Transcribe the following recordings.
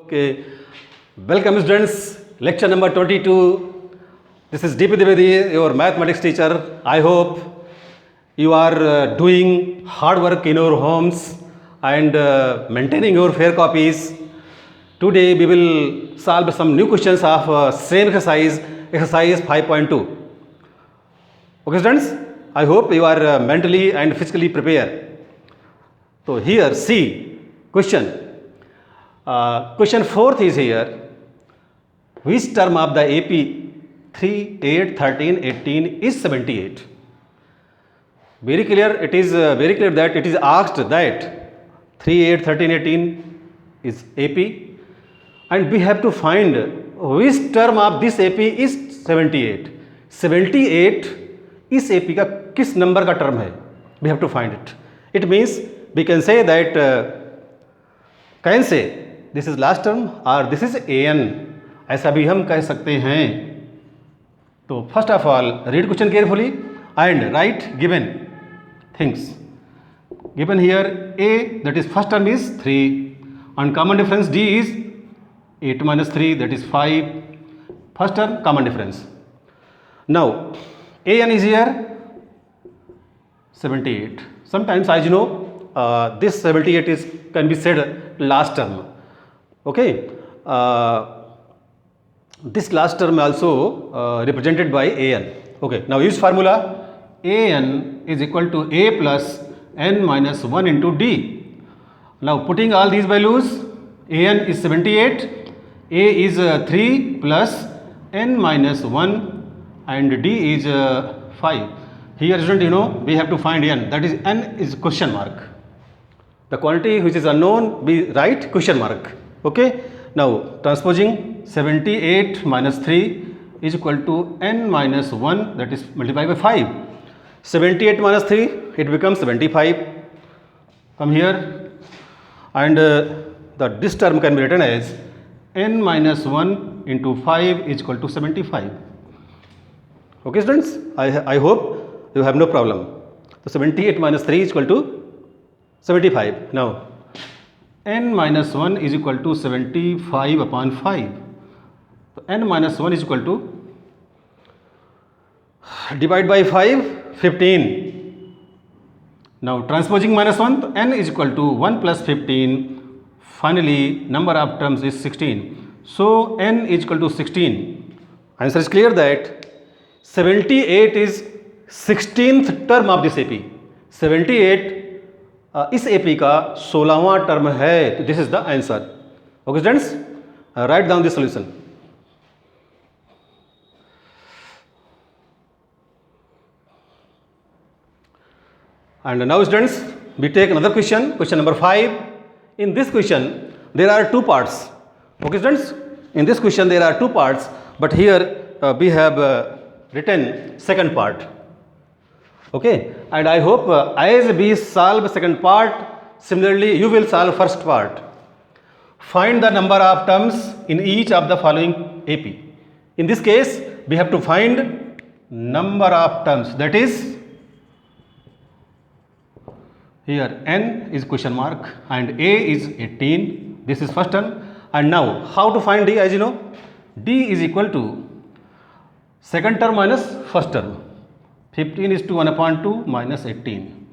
Okay, welcome students. Lecture number 22. This is DP Divedi, your mathematics teacher. I hope you are doing hard work in your homes and maintaining your fair copies. Today we will solve some new questions of same exercise, exercise 5.2. Okay students, I hope you are mentally and physically prepared. So here see question. Question 4th is here. Which term of the AP 3, 8, 13, 18 is 78? Very clear. It is very clear that it is asked that 3, 8, 13, 18 is AP, and we have to find which term of this AP is 78. 78 इस AP का किस number का term है? We have to find it. It means we can say that can say this is last term or this is an, ऐसा भी हम कह सकते हैं. तो first of all read question carefully and right given things. Given here a, that is first term is 3, and common difference d is 8 minus 3, that is 5. First term common difference. Now an is here 78. Sometimes, as you know, this 78 is can be said last term. Okay, this last term also represented by an. Okay, now use formula. An is equal to a plus n minus 1 into d. Now putting all these values, an is 78, a is 3 plus n minus 1 and d is 5. Here student, you know, we have to find n, that is n is question mark. The quantity which is unknown, we write question mark. Okay, now transposing 78 minus 3 is equal to n minus 1, that is multiplied by 5. 78 minus 3, it becomes 75. Come here, and this term can be written as n minus 1 into 5 is equal to 75. Okay students, I hope you have no problem. So 78 minus 3 is equal to 75. Now n minus 1 is equal to 75 upon 5. So n minus 1 is equal to, divide by 5, 15. Now transposing minus 1, so n is equal to 1 plus 15. Finally number of terms is 16. So n is equal to 16. Answer is clear that 78 is 16th term of this AP. 78 इस AP का 16वां term है. तो this is the answer. Okay students, write down this solution. And now students, we take another question, question number 5. In this question there are two parts. Okay students, in this question there are two parts, but here we have written second part. Okay, and I hope as we solve second part, similarly you will solve first part. Find the number of terms in each of the following AP. In this case we have to find number of terms, that is here n is question mark and a is 18. This is first term. And now how to find d? As you know, d is equal to second term minus first term. 15 is to 1 upon 2 minus 18.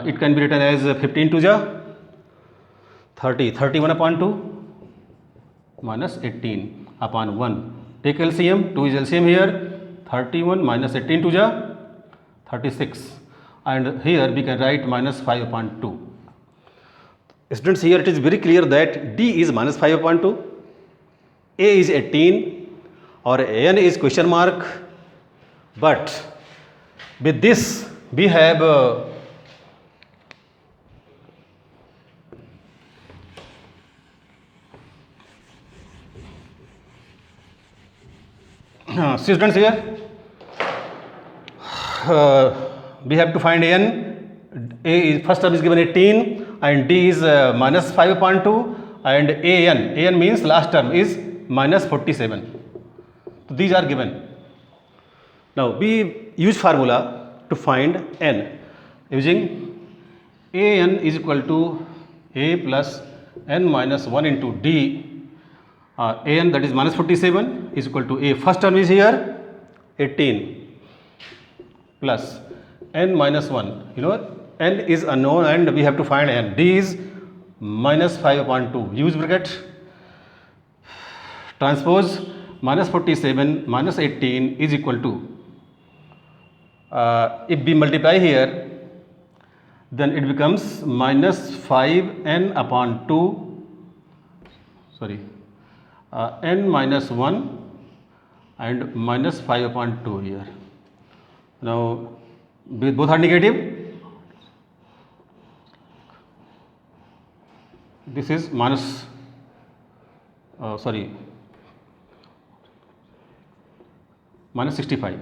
It can be written as 15 to ja 30, 31 upon 2 minus 18 upon 1. Take LCM, 2 is LCM here, 31 minus 18 to ja 36. And here we can write minus 5 upon 2. Students, here it is very clear that d is minus 5 upon 2, a is 18 or n is question mark, but with this we have students, here we have to find n. A is first term is given 18 and d is minus 5 upon 2 and an means last term is minus 47. So these are given. Now we use formula to find n using an is equal to a plus n minus 1 into d an that is minus 47 is equal to a first term is here 18 plus n minus 1. You know n is unknown and we have to find n. D is minus 5 upon 2. Use bracket. Transpose minus 47 minus 18 is equal to, if we multiply here, then it becomes minus 5n upon 2, sorry, n minus 1 and minus 5 upon 2 here. Now both are negative. This is minus, minus 65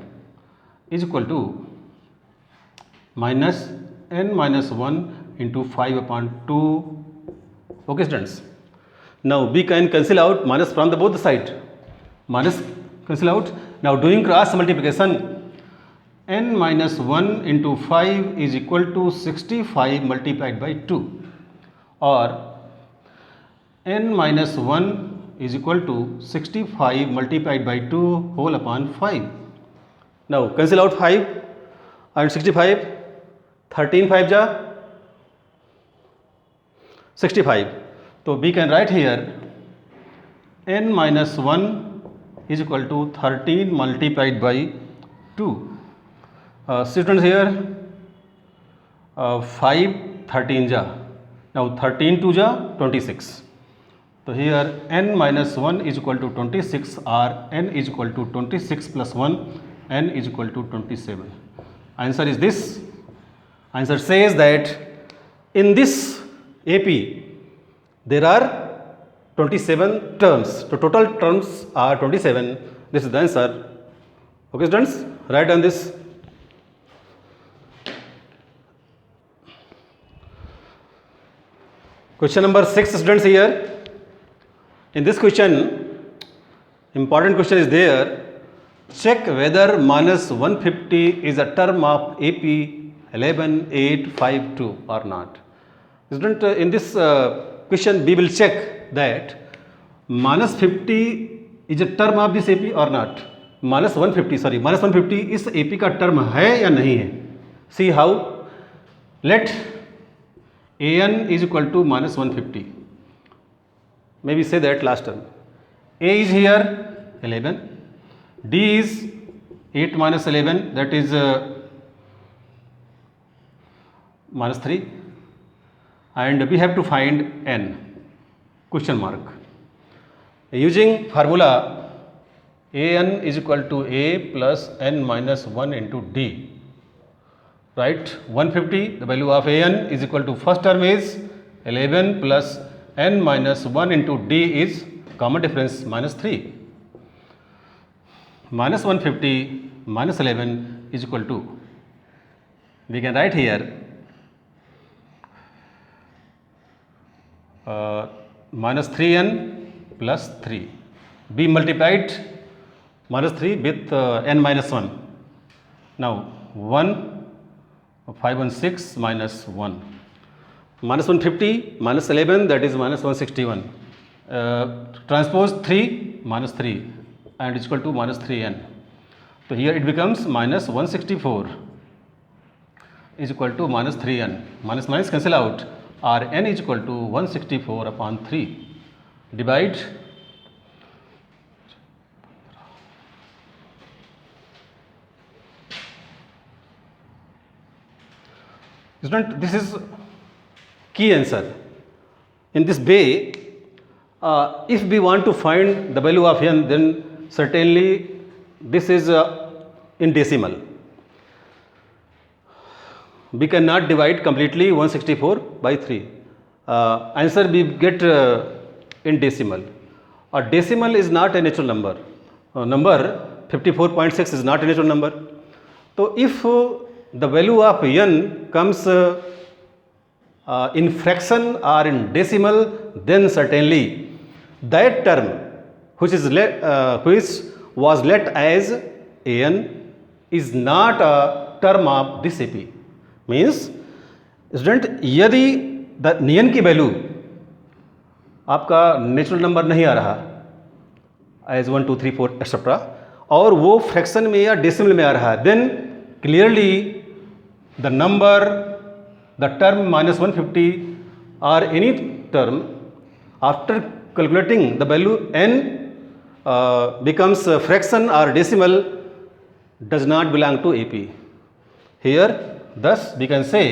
is equal to minus n minus 1 into 5 upon 2. Okay students, now we can cancel out minus from the both side, minus cancel out. Now doing cross multiplication, n minus 1 into 5 is equal to 65 multiplied by 2, or n minus 1 is equal to 65 multiplied by 2 whole upon 5. Now cancel out 5 and 65, 13 5 ja 65. So we can write here n minus 1 is equal to 13 multiplied by 2. Students here 5 13 ja, now 13 2 ja 26. So here n minus 1 is equal to 26, or n is equal to 26 plus 1, n is equal to 27. Answer is this. Answer says that in this AP there are 27 terms. So total terms are 27. This is the answer. Okay students, write down this. Question number 6 students here. In this question, important question is there. Check whether minus 150 is a term of AP 11852 or not. Student, in this question we will check that minus 50 is a term of this AP or not. minus 150 इस AP का term है या नहीं है. See how. Let an is equal to minus 150. Maybe say that last term. A is here 11, D is 8 minus 11, that is minus 3, and we have to find n, question mark. Using formula an is equal to a plus n minus 1 into d. Right, 150, the value of an is equal to first term is 11 plus n minus 1 into d is common difference minus 3. Minus 150 minus 11 is equal to, we can write here minus 3n plus 3. We multiplied minus 3 with n minus 1. Now 1, 5 and 6 minus 1. Minus 150 minus 11, that is minus 161. Transpose 3 minus 3 and is equal to minus 3n. So here it becomes minus 164 is equal to minus 3n. Minus minus cancel out, or n is equal to 164 upon 3. Divide. Student, this is key answer. In this way, if we want to find the value of n, then certainly this is in decimal. We cannot divide completely 164 by 3. Answer we get in decimal. A decimal is not a natural number. Number 54.6 is not a natural number. So if the value of n comes in fraction or in decimal, then certainly that term which was let as an is not a term of this AP. Means student यदि n की value आपका natural number नहीं आ रहा, as 1 2 3 4 etcetera, और वो fraction में या decimal में आ रहा है, then clearly the number, the term -150 or any term after calculating the value n becomes a fraction or decimal does not belong to AP. Here thus we can say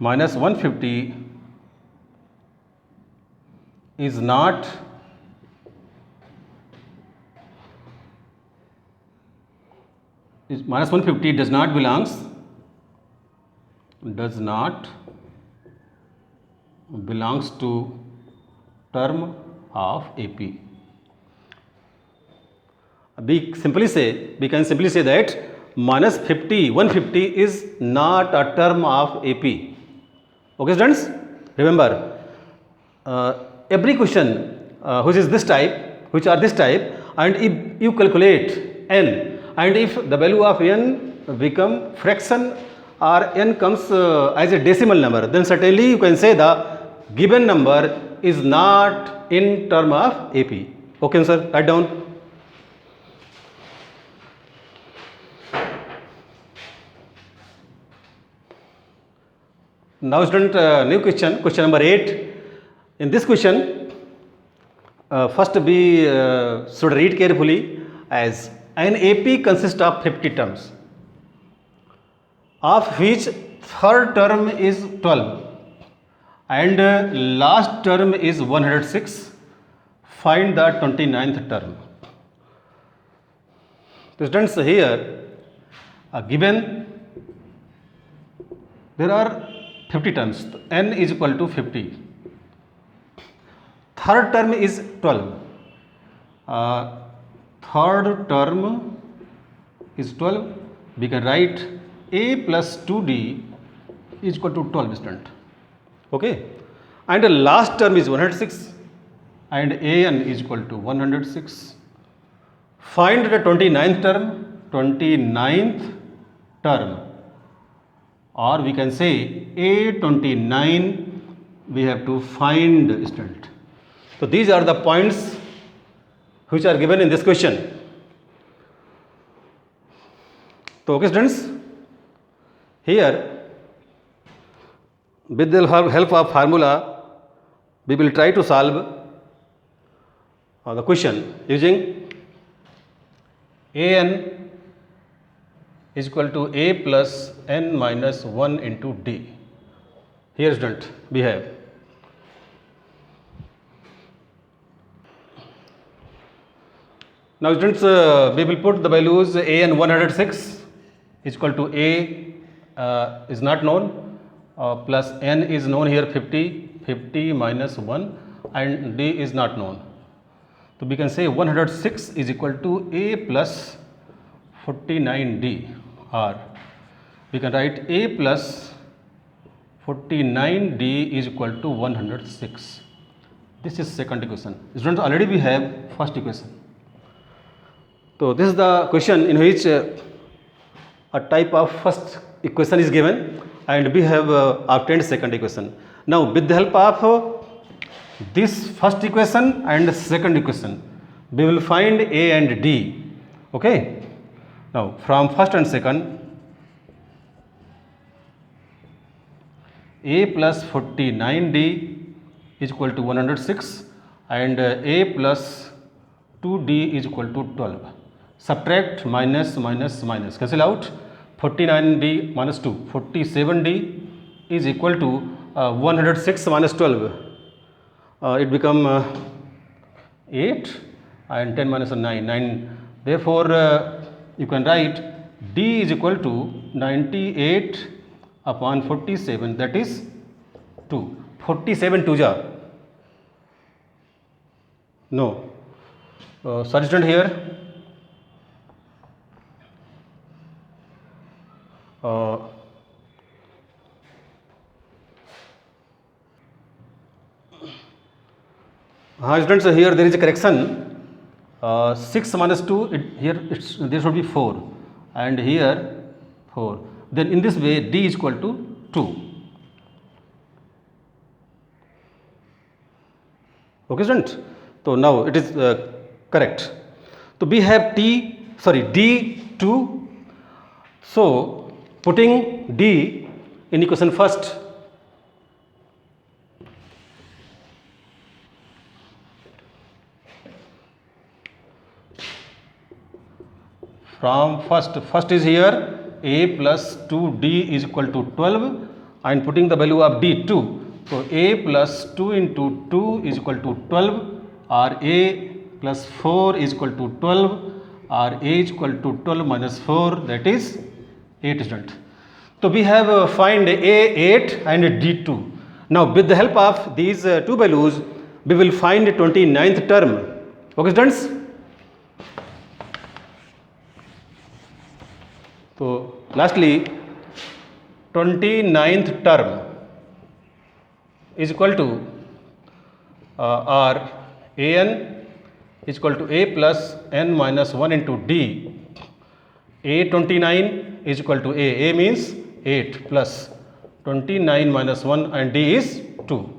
-150 is not -150 does not belongs to term of AP. We can simply say that -150 is not a term of AP. Okay students, remember every question which are this type, and if you calculate n, and if the value of n become fraction or n comes as a decimal number, then certainly you can say the given number is not in term of AP. Okay sir, write down. Now student, new question number 8. In this question, first we should read carefully, as an AP consists of 50 terms, of which third term is 12 and last term is 106. Find the 29th term. Students, here given there are 50 terms, n is equal to 50. Third term is 12. Third term is 12. We can write a plus 2d is equal to 12 student. Okay, and the last term is 106 and an is equal to 106. Find the 29th term. 29th term, or we can say A29 we have to find student. So these are the points which are given in this question. So okay students, here with the help of formula we will try to solve the question using an is equal to a plus n minus 1 into d. Here student we have now students, we will put the values a and 106 is equal to a is not known, plus n is known here 50 minus 1, and d is not known. So we can say 106 is equal to a plus 49d, or we can write a plus 49d is equal to 106. This is second equation. Students, already we have first equation. So this is the question in which a type of first equation is given, and we have obtained second equation. Now with the help of this first equation and second equation, we will find a and d. Okay, now from first and second, a plus 49d is equal to 106 and a plus 2d is equal to 12. Subtract minus minus minus, cancel out. 49d minus 2, 47d is equal to 106 minus 12. It become 8, and 10 minus 9. Therefore you can write d is equal to 98 upon 47, that is 2. 47 2 ja, no, sorry student, here students, here there is a correction. 6 minus 2, here there should be 4, and here 4. Then in this way d is equal to 2. Okay, student. So now it is correct. So we have D2. So putting D in equation first, from first is here a plus 2d is equal to 12, and putting the value of d 2. So a plus 2 into 2 is equal to 12, or a plus 4 is equal to 12, or a is equal to 12 minus 4, that is 8, student. So we have find a 8 and d 2. Now with the help of these two values, we will find 29th term. Okay, students. So lastly, 29th term is equal to or an is equal to a plus n minus 1 into d. A 29 is equal to a means 8 plus 29 minus 1, and d is 2.